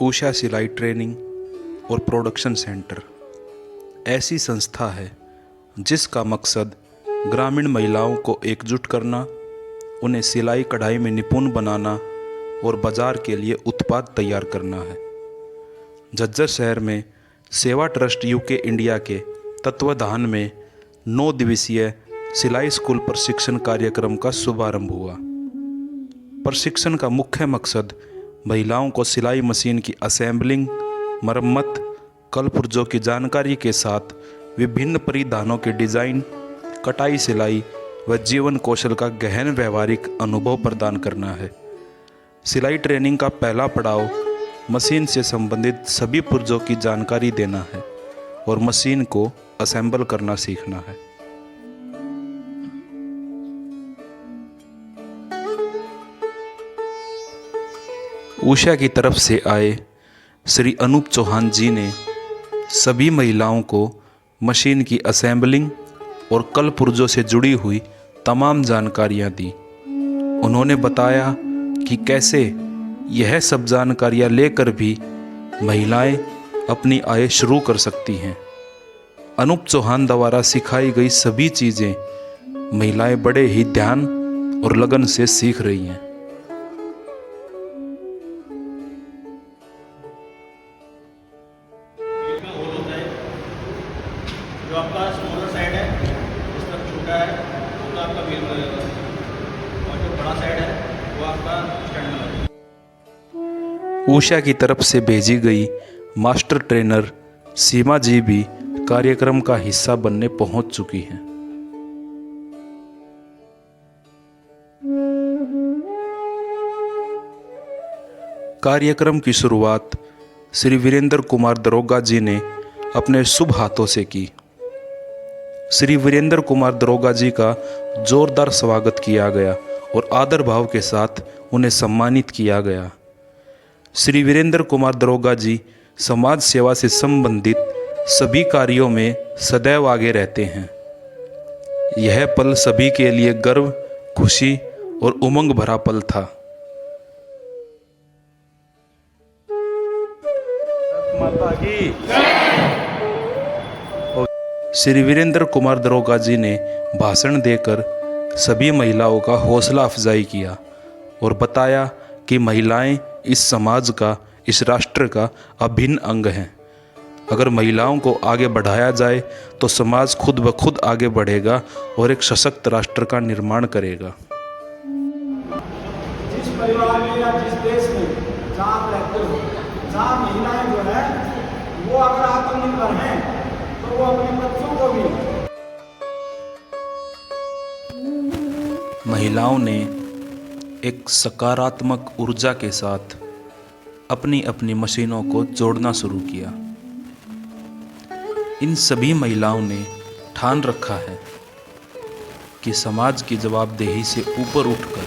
ऊषा सिलाई ट्रेनिंग और production centre ऐसी संस्था है जिसका मकसद ग्रामीण महिलाओं को एकजुट करना, उन्हें सिलाई कढ़ाई में निपुण बनाना और बाज़ार के लिए उत्पाद तैयार करना है। झज्जर शहर में सेवा ट्रस्ट यूके इंडिया के तत्वाधान में 9 दिवसीय सिलाई स्कूल प्रशिक्षण कार्यक्रम का शुभारंभ हुआ। प्रशिक्षण का मुख्य मकसद महिलाओं को सिलाई मशीन की असेंबलिंग, मरम्मत, कलपुर्जों की जानकारी के साथ विभिन्न परिधानों के डिज़ाइन, कटाई, सिलाई व जीवन कौशल का गहन व्यवहारिक अनुभव प्रदान करना है। सिलाई ट्रेनिंग का पहला पड़ाव मशीन से संबंधित सभी पुर्जों की जानकारी देना है और मशीन को असेंबल करना सीखना है। ऊषा की तरफ से आए श्री अनूप चौहान जी ने सभी महिलाओं को मशीन की असेंबलिंग और कलपुर्जों से जुड़ी हुई तमाम जानकारियां दी। उन्होंने बताया कि कैसे यह सब जानकारियां लेकर भी महिलाएं अपनी आय शुरू कर सकती हैं। अनूप चौहान द्वारा सिखाई गई सभी चीज़ें महिलाएं बड़े ही ध्यान और लगन से सीख रही हैं। जो आपका स्मॉलर साइड है, इस तरफ छोटा है, वो तो आपका व्हील में लगेगा, और जो बड़ा साइड है वो आपका स्टैंड में लगेगा। ऊषा की तरफ से भेजी गई मास्टर ट्रेनर सीमा जी भी कार्यक्रम का हिस्सा बनने पहुंच चुकी हैं। कार्यक्रम की शुरुआत श्री वीरेंद्र कुमार दरोगा जी ने अपने शुभ हाथों से की। श्री वीरेंद्र कुमार दरोगा जी का जोरदार स्वागत किया गया और आदर भाव के साथ उन्हें सम्मानित किया गया। श्री वीरेंद्र कुमार दरोगा जी समाज सेवा से संबंधित सभी कार्यों में सदैव आगे रहते हैं। यह पल सभी के लिए गर्व, खुशी और उमंग भरा पल था। माता की श्री वीरेंद्र कुमार दरोगा जी ने भाषण देकर सभी महिलाओं का हौसला अफजाई किया और बताया कि महिलाएं इस समाज का, इस राष्ट्र का अभिन्न अंग हैं। अगर महिलाओं को आगे बढ़ाया जाए तो समाज खुद ब खुद आगे बढ़ेगा और एक सशक्त राष्ट्र का निर्माण करेगा। जिस परिवार में या जिस देश में जहाँ आप रहते हो, जहाँ महिलाएं जो है वो अगर आत्मनिर्भर हैं तो वो अपने बच्चों को भी। महिलाओं ने एक सकारात्मक ऊर्जा के साथ अपनी अपनी मशीनों को जोड़ना शुरू किया। इन सभी महिलाओं ने ठान रखा है कि समाज की जवाबदेही से ऊपर उठकर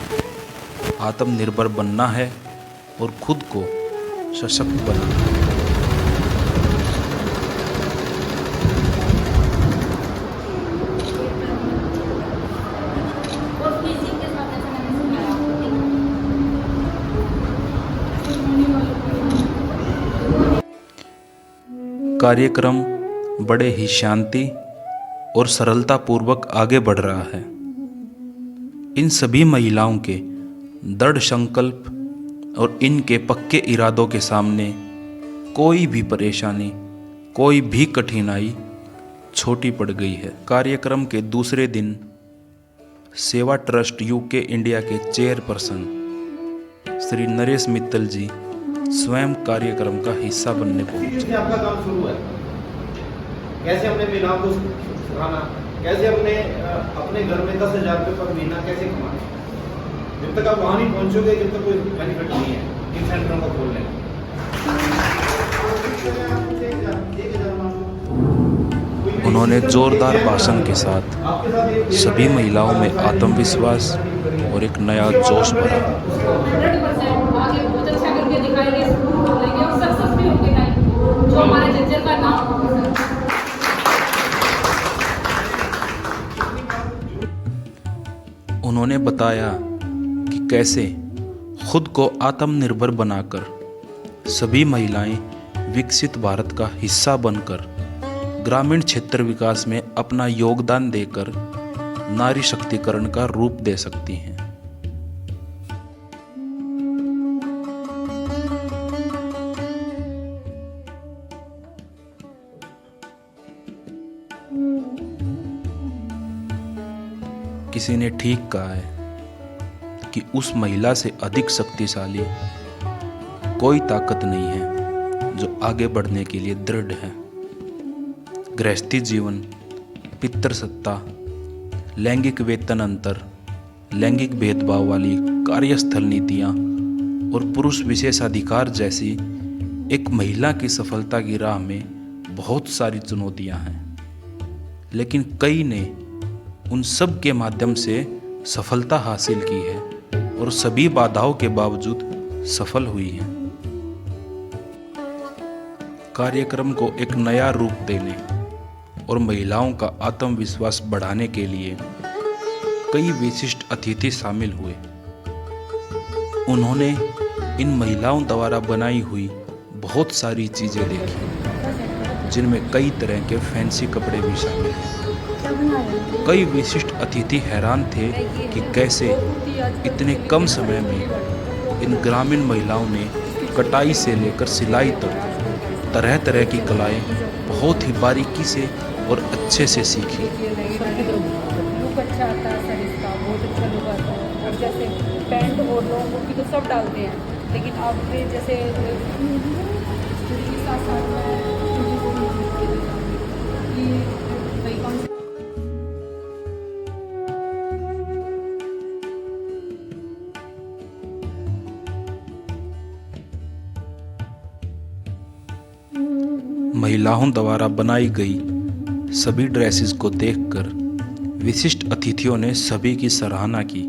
आत्मनिर्भर बनना है और खुद को सशक्त बनाना है। कार्यक्रम बड़े ही शांति और सरलता पूर्वक आगे बढ़ रहा है। इन सभी महिलाओं के दृढ़ संकल्प और इनके पक्के इरादों के सामने कोई भी परेशानी, कोई भी कठिनाई छोटी पड़ गई है। कार्यक्रम के दूसरे दिन सेवा ट्रस्ट यूके इंडिया के चेयरपर्सन श्री नरेश मित्तल जी स्वयं कार्यक्रम का हिस्सा बनने पहुंचे। आपका काम शुरू है, कैसे अपने महिलाओं को सिखाना, कैसे अपने घर में 10,000 रुपये पर महीना कैसे कमाना। जब तक आप वहाँ नहीं पहुँचोगे, जब तक कोई बेनिफिट नहीं है इन सेंटरों को खोलने। उन्होंने जोरदार भाषण के साथ सभी महिलाओं में आत्मविश्वास और एक नया जोश भरा। उन्होंने बताया कि कैसे खुद को आत्मनिर्भर बनाकर सभी महिलाएं विकसित भारत का हिस्सा बनकर ग्रामीण क्षेत्र विकास में अपना योगदान देकर नारी शक्तिकरण का रूप दे सकती हैं। किसी ने ठीक कहा है कि उस महिला से अधिक शक्तिशाली कोई ताकत नहीं है जो आगे बढ़ने के लिए दृढ़ है। गृहस्थी जीवन, पितृसत्ता, लैंगिक वेतन अंतर, लैंगिक भेदभाव वाली कार्यस्थल नीतियां और पुरुष विशेषाधिकार जैसी एक महिला की सफलता की राह में बहुत सारी चुनौतियां हैं, लेकिन कई ने उन सब के माध्यम से सफलता हासिल की है और सभी बाधाओं के बावजूद सफल हुई हैं। कार्यक्रम को एक नया रूप देने और महिलाओं का आत्मविश्वास बढ़ाने के लिए कई विशिष्ट अतिथि शामिल हुए। उन्होंने इन महिलाओं द्वारा बनाई हुई बहुत सारी चीज़ें देखी, जिनमें कई तरह के फैंसी कपड़े भी शामिल हैं। कई विशिष्ट अतिथि हैरान थे कि कैसे इतने कम समय में इन ग्रामीण महिलाओं ने कटाई से लेकर सिलाई तक तरह तरह की कलाएं बहुत ही बारीकी से और अच्छे से सीखी। लुक अच्छा आता है सर, इसका बहुत अच्छा लुक आता है। और जैसे पैंट और लोगों की तो सब डालते हैं, लेकिन अब वे जैसे साथ साथ महिलाओं द्वारा बनाई गई सभी ड्रेसेस को देखकर विशिष्ट अतिथियों ने सभी की सराहना की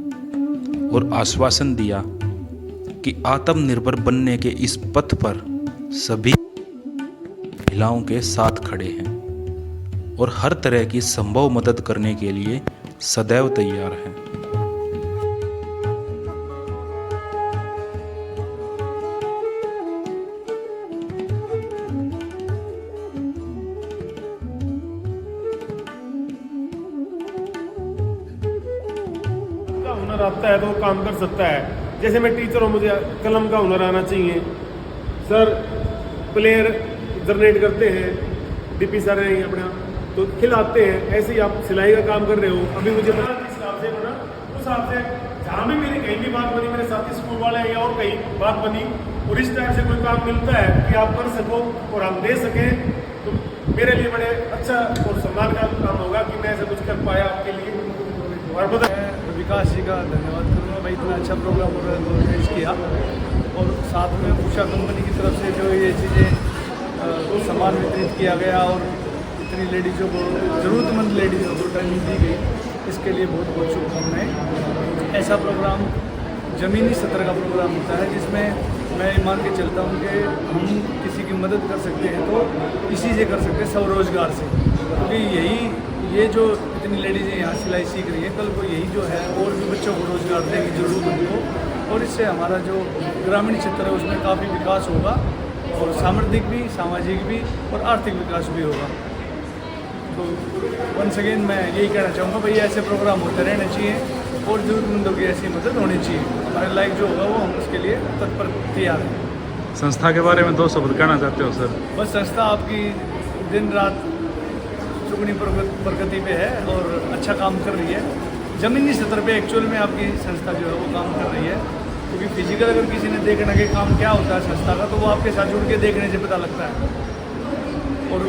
और आश्वासन दिया कि आत्मनिर्भर बनने के इस पथ पर सभी महिलाओं के साथ खड़े हैं और हर तरह की संभव मदद करने के लिए सदैव तैयार हैं। हुनर आता है तो वो काम कर सकता है। जैसे मैं टीचर हूँ, मुझे कलम का हुनर आना चाहिए। सर प्लेयर जनरेट करते हैं, डीपी सर हैं अपना, तो खिलाते हैं। ऐसे ही आप सिलाई का काम कर रहे हो। अभी मुझे पता किस हिसाब से बना, उस हिसाब से जहाँ भी मेरी कहीं भी बात बनी, मेरे साथी स्कूल वाले हैं या और कहीं बात बनी, और इस टाइप से कोई काम मिलता है कि आप कर सको और हम दे सकें, तो मेरे लिए बड़े अच्छा और सम्मान का काम होगा कि मैं ऐसा कुछ कर पाया आपके लिए। और पता विकास जी का धन्यवाद करूँगा भाई, इतना अच्छा प्रोग्राम ऑर्गेनाइज किया। और साथ में उषा कंपनी की तरफ से जो ये चीज़ें सामान वितरित किया गया और इतनी लेडीज़ों को, ज़रूरतमंद लेडीज़ों को ट्रेनिंग दी गई, इसके लिए बहुत बहुत शुभकामनाएँ। ऐसा प्रोग्राम ज़मीनी स्तर का प्रोग्राम होता है जिसमें मैं मान के चलता हूँ कि हम किसी की मदद कर सकते हैं तो इसी से कर सकते हैं, स्वरोजगार से। क्योंकि ये जो इतनी लेडीज़ें यहाँ सिलाई सीख रही हैं, कल को यही जो है और भी बच्चों को रोज़गार देंगे ज़रूरतमंद को, और इससे हमारा जो ग्रामीण क्षेत्र है उसमें काफ़ी विकास होगा और सामाजिक भी, सामाजिक भी और आर्थिक विकास भी होगा। तो वंस अगेन मैं यही कहना चाहूँगा भाई, ऐसे प्रोग्राम होते रहने चाहिए और ज़रूरतमंदों की ऐसी मदद होनी चाहिए। हमारे लाइक जो होगा वो हम उसके लिए तत्पर तैयार हैं। संस्था के बारे में 2 शब्द कहना चाहते हो सर? बस संस्था आपकी दिन रात चुगनी प्रगति पे है और अच्छा काम कर रही है। ज़मीनी स्तर पे एक्चुअल में आपकी संस्था जो है वो काम कर रही है, क्योंकि फिजिकल अगर किसी ने देखना कि काम क्या होता है संस्था का, तो वो आपके साथ जुड़ के देखने से पता लगता है। और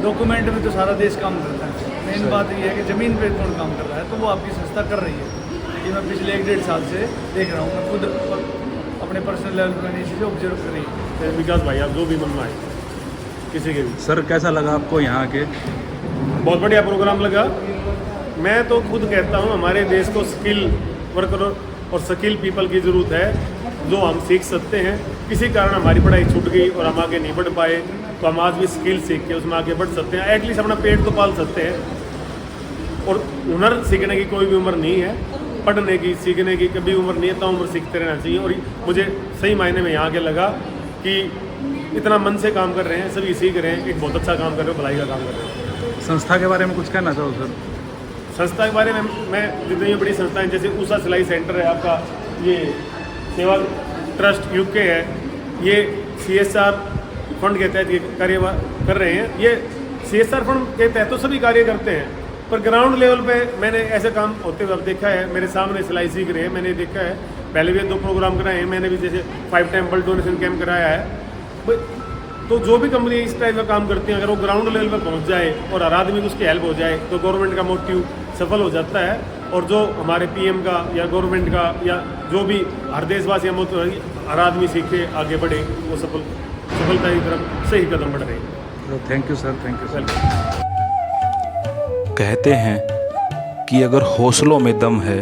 डॉक्यूमेंट में तो सारा देश काम करता है। मेन बात ये है कि ज़मीन पे कौन काम कर रहा है, तो वो आपकी संस्था कर रही है। ये मैं पिछले 1-1.5 साल से देख रहा हूँ, मैं खुद अपने पर्सनल लेवल पर ये चीज़ें ऑब्जर्व कर रही है। विकास भाई, आप जो भी मन में आए किसी के भी। सर कैसा लगा आपको यहाँ के? बहुत बढ़िया प्रोग्राम लगा। मैं तो खुद कहता हूँ हमारे देश को स्किल वर्कर और स्किल पीपल की ज़रूरत है, जो हम सीख सकते हैं। किसी कारण हमारी पढ़ाई छूट गई और हम आगे नहीं बढ़ पाए, तो हम आज भी स्किल सीख के उसमें आगे बढ़ सकते हैं। एटलीस्ट अपना पेट तो पाल सकते हैं। और हुनर सीखने की कोई भी उम्र नहीं है, पढ़ने की, सीखने की कभी उम्र नहीं है, तो उम्र सीखते रहना चाहिए। और मुझे सही मायने में यहाँ के लगा कि इतना मन से काम कर रहे हैं, सभी सीख रहे हैं, एक बहुत अच्छा काम कर रहे हो, भलाई का काम कर रहे हैं। संस्था के बारे में कुछ कहना चाहो सर? संस्था के बारे में मैं जितनी बड़ी संस्थाएं जैसे उषा सिलाई सेंटर है आपका, ये सेवा ट्रस्ट यूके है, ये CSR फंड के तहत ये कार्य कर रहे हैं। ये CSR फंड के तहत तो सभी कार्य करते हैं, पर ग्राउंड लेवल पे मैंने ऐसे काम होते हुए अब देखा है। मेरे सामने सिलाई सीख रहे हैं, मैंने देखा है, पहले भी 2 प्रोग्राम कराए हैं मैंने भी, जैसे 5 टेम्पल डोनेशन कैंप कराया है। तो जो भी कंपनी इस टाइप का काम करती है, अगर वो ग्राउंड लेवल पर पहुंच जाए और हर आदमी को उसकी हेल्प हो जाए तो गवर्नमेंट का मोटिव सफल हो जाता है। और जो हमारे PM का या गवर्नमेंट का या जो भी हर देशवासी या हर आदमी सीखे आगे बढ़े, वो सफलता की तरफ सही कदम बढ़ रहे हैं। Thank you sir, thank you sir. कहते हैं कि अगर हौसलों में दम है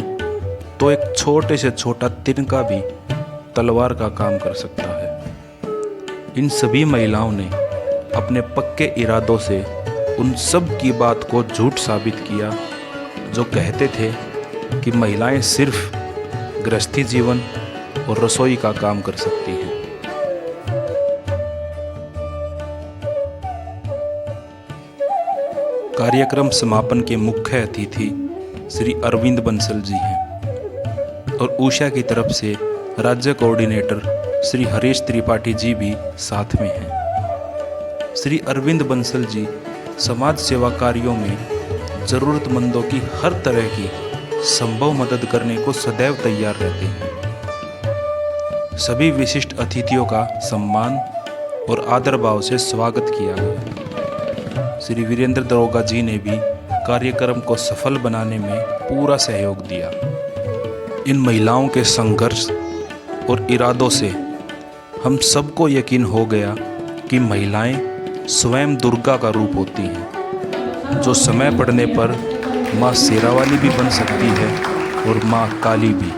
तो एक छोटे से छोटा तिनका भी तलवार का काम कर सकता है। इन सभी महिलाओं ने अपने पक्के इरादों से उन सब की बात को झूठ साबित किया जो कहते थे कि महिलाएं सिर्फ गृहस्थी जीवन और रसोई का काम कर सकती हैं। कार्यक्रम समापन के मुख्य अतिथि श्री अरविंद बंसल जी हैं और उषा की तरफ से राज्य कोऑर्डिनेटर श्री हरीश त्रिपाठी जी भी साथ में हैं। श्री अरविंद बंसल जी समाज सेवा कार्यों में ज़रूरतमंदों की हर तरह की संभव मदद करने को सदैव तैयार रहते हैं। सभी विशिष्ट अतिथियों का सम्मान और आदर भाव से स्वागत किया गया। श्री वीरेंद्र दरोगा जी ने भी कार्यक्रम को सफल बनाने में पूरा सहयोग दिया। इन महिलाओं के संघर्ष और इरादों से हम सबको यकीन हो गया कि महिलाएं स्वयं दुर्गा का रूप होती हैं, जो समय पड़ने पर माँ शेरावाली भी बन सकती है और माँ काली भी।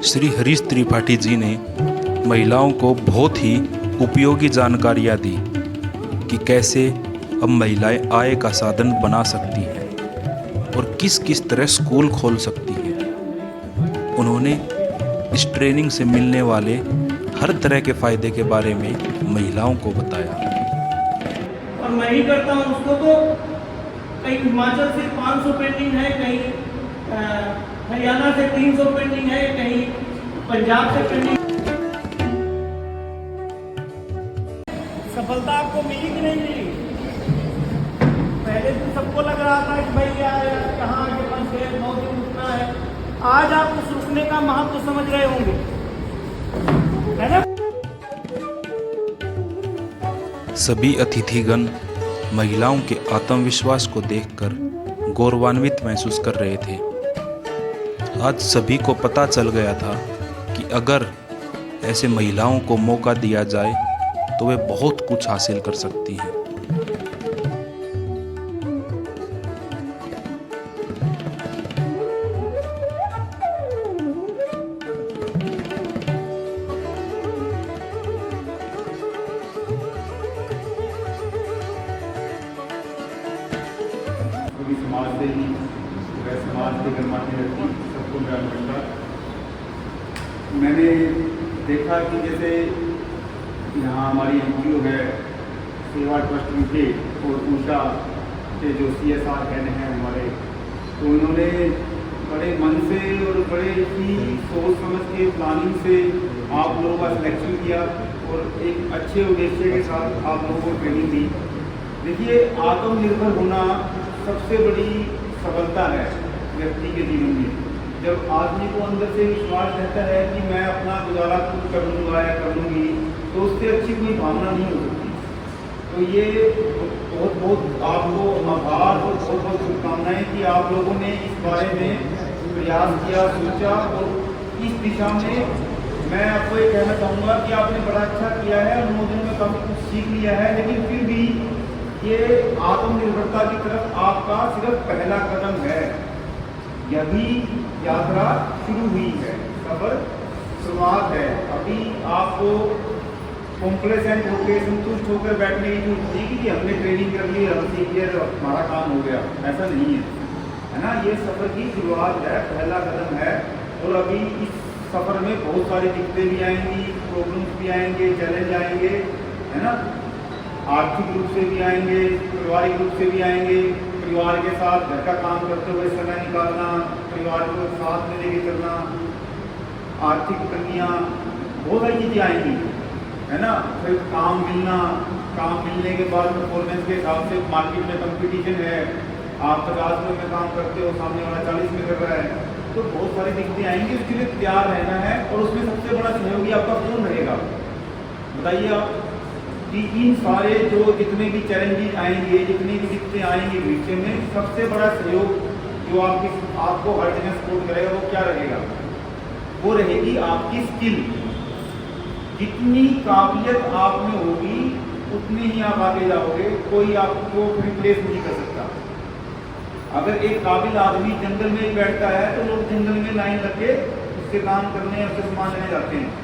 श्री हरीश त्रिपाठी जी ने महिलाओं को बहुत ही उपयोगी जानकारियाँ दी कि कैसे अब महिलाएं आय का साधन बना सकती हैं और किस किस तरह स्कूल खोल सकती हैं। उन्होंने इस ट्रेनिंग से मिलने वाले हर तरह के फ़ायदे के बारे में महिलाओं को बताया। और मैं ही करता हूँ उसको, तो कहीं हिमाचल से 500 पेंटिंग है, कहीं हरियाणा से 300 पेंटिंग है, कहीं पंजाब से पेंटिंग। सफलता आपको मिली कि नहीं मिली? पहले तो सबको लग रहा था कि भाई यार कहाँ आगे फंस गए, 9 दिन रुकना है। आज आप उस रुकने का महत्व समझ रहे होंगे, है ना? सभी अतिथिगण महिलाओं के आत्मविश्वास को देखकर गौरवान्वित महसूस कर रहे थे। आज सभी को पता चल गया था कि अगर ऐसे महिलाओं को मौका दिया जाए तो वे बहुत कुछ हासिल कर सकती हैं। समाज से ही वह समाज के गणमान्य व्यक्ति सबको मेरा नमस्कार। मैंने देखा कि जैसे यहाँ हमारी NGO है सेवा ट्रस्ट यूके और उषा के जो CSR हेड हैं हमारे, तो उन्होंने बड़े मन से और बड़े ही सोच समझ के प्लानिंग से आप लोगों का सिलेक्शन किया और एक अच्छे उद्देश्य के साथ आप लोगों को ट्रेनिंग दी। देखिए, आत्मनिर्भर होना सबसे बड़ी सफलता है व्यक्ति के जीवन में। जब आदमी को अंदर से विश्वास रहता है कि मैं अपना गुजारा खुद कर लूँगा या कर लूँगी, तो उससे अच्छी कोई भावना नहीं हो सकती। तो ये बहुत बहुत आपको आभार और बहुत बहुत शुभकामनाएं कि आप लोगों ने इस बारे में प्रयास किया, सोचा और इस दिशा में मैं आपको ये कहना चाहूँगा कि आपने बड़ा अच्छा किया है। अनुमोदन में काफ़ी कुछ सीख लिया है, लेकिन फिर भी ये आत्मनिर्भरता की तरफ आपका सिर्फ पहला कदम है। यही यात्रा शुरू हुई है, सफर शुरुआत है। अभी आपको कॉम्प्लेसेंट होकर संतुष्ट होकर बैठने की जरूरत नहीं कि हमने ट्रेनिंग कर ली, हम सीख लिया, तो हमारा काम हो गया, ऐसा नहीं है, है ना। ये सफर की शुरुआत है, पहला कदम है और अभी इस सफ़र में बहुत सारी दिक्कतें भी आएंगी, प्रॉब्लम्स भी आएंगे, चैलेंज आएंगे, है ना। आर्थिक रूप से भी आएंगे, पारिवारिक रूप से भी आएंगे। परिवार के साथ घर का काम करते हुए समय निकालना, परिवार को साथ में लेके चलना, आर्थिक तंगियाँ, बहुत सारी चीज़ें आएंगी, है ना। फिर काम मिलना, काम मिलने के बाद परफॉर्मेंस के हिसाब से मार्केट में कंपटीशन है, आप 50 में काम करते हो, सामने वाला 40 में कर रहा है, तो बहुत सारी दिक्कतें आएंगी। उसके लिए तैयार रहना है और उसमें सबसे बड़ा सहयोगी आपका कौन रहेगा, बताइए आप। कि इन सारे जो जितने भी चैलेंजेस आएंगे, जितनी भी दिक्कतें आएंगी भविष्य में, सबसे बड़ा सहयोग जो आपको हर जगह सपोर्ट करेगा वो क्या रहेगा, वो रहेगी आपकी स्किल। जितनी काबिलियत आप में होगी उतने ही आप आगे जाओगे, कोई आपको रिप्लेस नहीं कर सकता। अगर एक काबिल आदमी जंगल में ही बैठता है तो लोग जंगल में लाइन लग के उससे काम करने, उससे सामान लेने जाते हैं।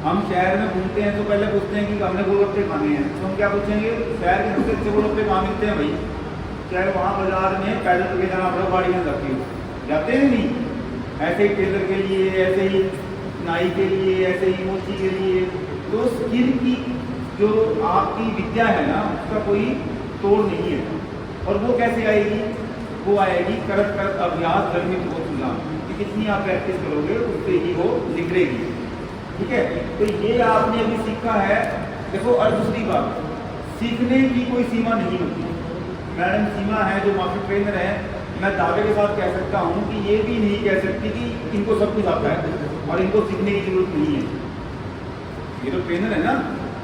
हम शहर में घूमते हैं तो पहले पूछते हैं कि हमने गोलगप्पे खाने हैं, तो हम क्या पूछेंगे, शहर के सबसे अच्छे गोलगप्पे कहाँ मिलते हैं भाई, चाहे वहाँ बाजार में पैदल करके जाना पड़ा, गाड़ी में जाती हो, जाते हैं नहीं। ऐसे ही टेलर के लिए, ऐसे ही नाई के लिए, ऐसे ही मोची के लिए, तो स्किल की जो आपकी विद्या है ना, उसका कोई तोड़ नहीं है। और वो कैसे आएगी, वो आएगी करत करत अभ्यास करने की बहुत सुना कि कितनी आप प्रैक्टिस करोगे उससे ही वो निकलेगी, ठीक है। तो ये आपने अभी सीखा है। देखो, और दूसरी बात, सीखने की कोई सीमा नहीं होती। मैडम सीमा है जो मास्टर ट्रेनर है, मैं दावे के साथ कह सकता हूँ कि ये भी नहीं कह सकती कि इनको सब कुछ आता है और इनको सीखने की जरूरत नहीं है। ये तो ट्रेनर है ना,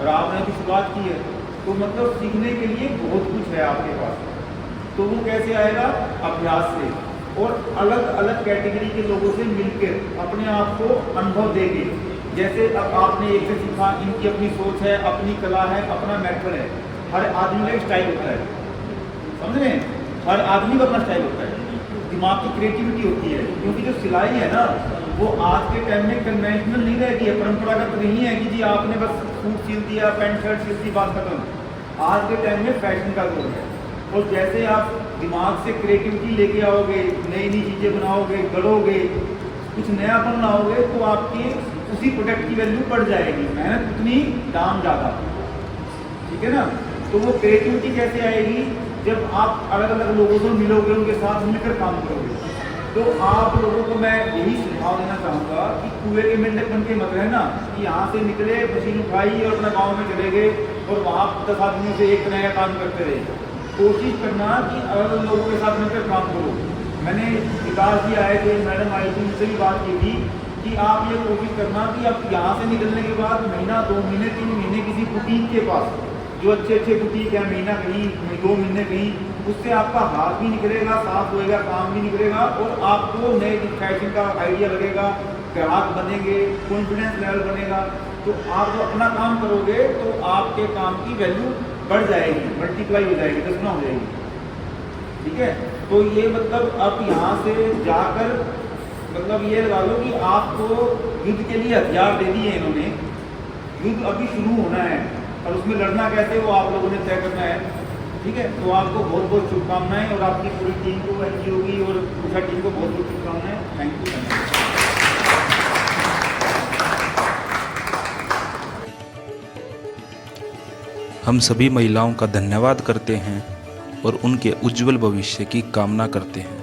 और आपने अभी शुरुआत की है, तो मतलब सीखने के लिए बहुत कुछ है आपके पास। तो वो कैसे आएगा, अभ्यास से, और अलग अलग कैटेगरी के लोगों से मिलकर अपने आप को अनुभव देंगे। जैसे अब आपने एक से सीखा, इनकी अपनी सोच है, अपनी कला है, अपना मेथड है। हर आदमी का एक स्टाइल होता है, समझ रहे हैं, हर आदमी का अपना स्टाइल होता है, दिमाग की क्रिएटिविटी होती है। क्योंकि जो सिलाई है ना, वो आज के टाइम में कन्वेंशनल नहीं रहती है, परंपरागत नहीं है कि जी आपने बस सूट सिल दिया, पैंट शर्ट सिल दी, बात खत्म। आज के टाइम में फैशन का दौर है, और जैसे आप दिमाग से क्रिएटिविटी लेके आओगे, नई नई चीज़ें बनाओगे, गढ़ोगे, कुछ नया बनाओगे, तो आपकी उसी प्रोडक्ट की वैल्यू बढ़ जाएगी, मेहनत उतनी, दाम ज़्यादा, ठीक है ना। तो वो क्रिएटिविटी कैसे आएगी, जब आप अलग अलग लोगों से मिलोगे, उनके साथ मिलकर काम करोगे। तो आप लोगों को मैं यही सुझाव देना चाहूँगा कि कुएं के मेंढक बन के मत रहना कि यहाँ से निकले, मशीन उठाई और अपना गाँव में चले गए और वहाँ 10 आदमियों से एक नया काम करते रहे। कोशिश करना कि अलग अलग लोगों के साथ मिलकर काम करो। मैंने विकास जी आए थे, मैडम आई थी, उनसे भी बात की थी कि आप ये कोशिश करना कि आप यहाँ से निकलने के बाद महीना, 2 महीने, 3 महीने किसी बुटीक के पास, जो अच्छे अच्छे बुटीक है, महीना कहीं, 2 महीने कहीं, उससे आपका हाथ भी निकलेगा, साफ होएगा, काम भी निकलेगा, और आपको नए फैशन का आइडिया लगेगा, ग्राहक बनेंगे, कॉन्फिडेंस लेवल बनेगा। तो आप जो अपना काम करोगे तो आपके काम की वैल्यू बढ़ जाएगी, मल्टीप्लाई हो जाएगी, 10 गुना हो जाएगी, ठीक है। तो ये मतलब अब यहाँ से जाकर मतलब ये लगा लो कि आपको युद्ध के लिए हथियार दे दिए इन्होंने, युद्ध अभी शुरू होना है, और उसमें लड़ना कैसे वो आप लोगों ने तय करना है, ठीक है। तो आपको बहुत बहुत शुभकामनाएं, और आपकी पूरी टीम को, एनजीओ की और पूरा टीम को बहुत बहुत शुभकामनाएं। Thank you. हम सभी महिलाओं का धन्यवाद करते हैं और उनके उज्जवल भविष्य की कामना करते हैं।